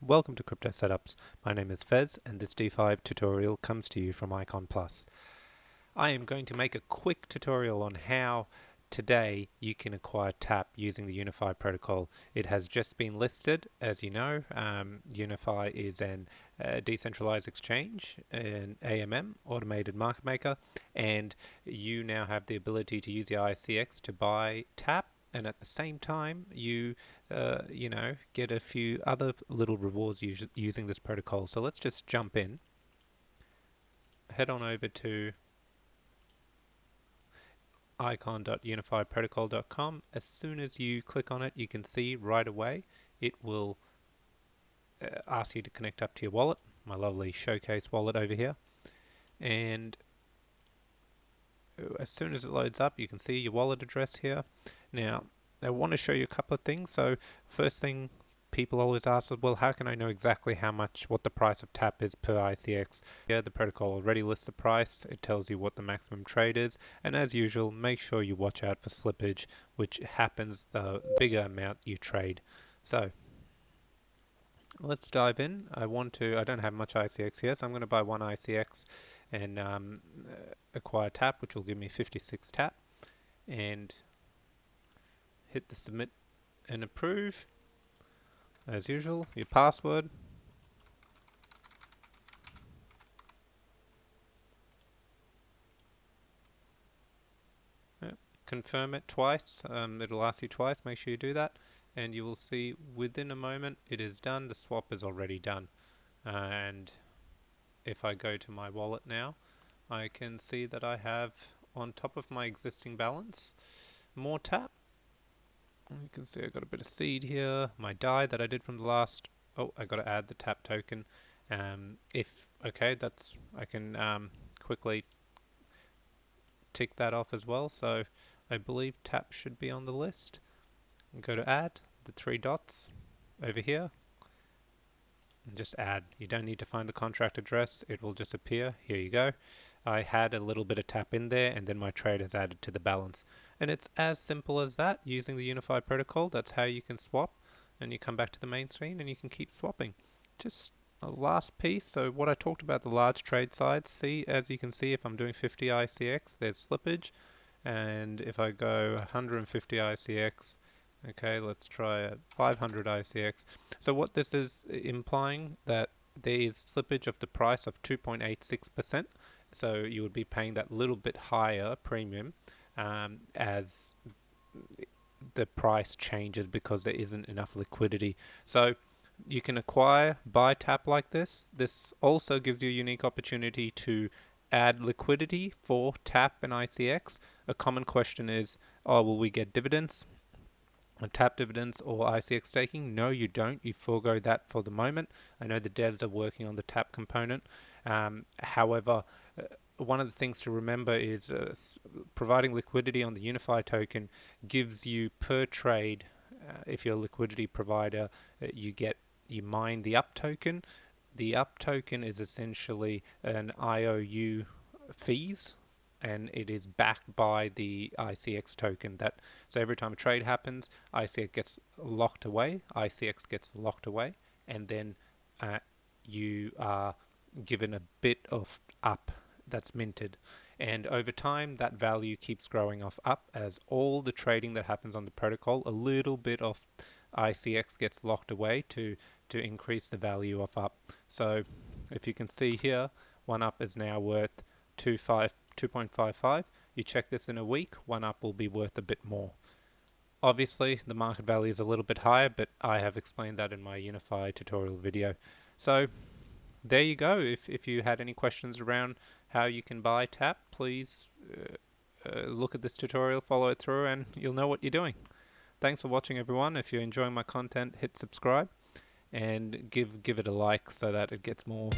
welcome to Crypto Setups. My name is Fez and this DeFi tutorial comes to you from Icon Plus. I am going to make a quick tutorial on how today you can acquire TAP using the Unify protocol. It has just been listed, as you know. Unify is an decentralized exchange, an AMM, automated market maker, and you now have the ability to use the ICX to buy TAP, and at the same time you get a few other little rewards using this protocol. So let's just jump in. Head on over to icon.unifiprotocol.com. As soon as you click on it, you can see right away it will ask you to connect up to your wallet, my lovely showcase wallet over here, and as soon as it loads up you can see your wallet address here. Now I want to show you a couple of things. So first thing people always ask is, well, how can I know exactly what the price of TAP is per ICX? Yeah, the protocol already lists the price. It tells you what the maximum trade is, and as usual, make sure you watch out for slippage, which happens the bigger amount you trade. So let's dive in. I don't have much ICX here, so I'm going to buy one ICX and acquire TAP, which will give me 56 TAP, and hit the submit and approve. As usual, your password. Yep. Confirm it twice. It'll ask you twice. Make sure you do that, and you will see within a moment it is done. The swap is already done. And if I go to my wallet now, I can see that I have, on top of my existing balance, more TAP. You can see I got a bit of seed here, my DAI that I did from the last. Oh, I got to add the TAP token. I can quickly tick that off as well. So I believe TAP should be on the list. Go to add the three dots over here and just add. You don't need to find the contract address, it will just appear. Here you go. I had a little bit of TAP in there, and then my trade has added to the balance. And it's as simple as that using the Unify protocol. That's how you can swap, and you come back to the main screen and you can keep swapping. Just a last piece. So what I talked about, the large trade size, as you can see, if I'm doing 50 ICX, there's slippage, and if I go 150 ICX, okay, let's try a 500 ICX. So what this is implying, that there is slippage of the price of 2.86%. So you would be paying that little bit higher premium as the price changes because there isn't enough liquidity. So you can buy TAP like this. This also gives you a unique opportunity to add liquidity for TAP and ICX. A common question is, will we get dividends? TAP dividends or ICX staking? No, you don't. You forego that for the moment. I know the devs are working on the TAP component. However, one of the things to remember is providing liquidity on the Unify token gives you per trade. If you're a liquidity provider, you mine the UP token. The UP token is essentially an IOU fees, and it is backed by the ICX token. So every time a trade happens, ICX gets locked away, and then you are given a bit of UP that's minted, and over time that value keeps growing off UP as all the trading that happens on the protocol. A little bit of ICX gets locked away to increase the value of UP. So if you can see here, one UP is now worth 2.55. You check this in a week, one UP will be worth a bit more. Obviously the market value is a little bit higher, but I have explained that in my Unify tutorial video. So there you go. If you had any questions around how you can buy TAP, please look at this tutorial, follow it through, and you'll know what you're doing. Thanks for watching, everyone. If you're enjoying my content, hit subscribe and give it a like so that it gets more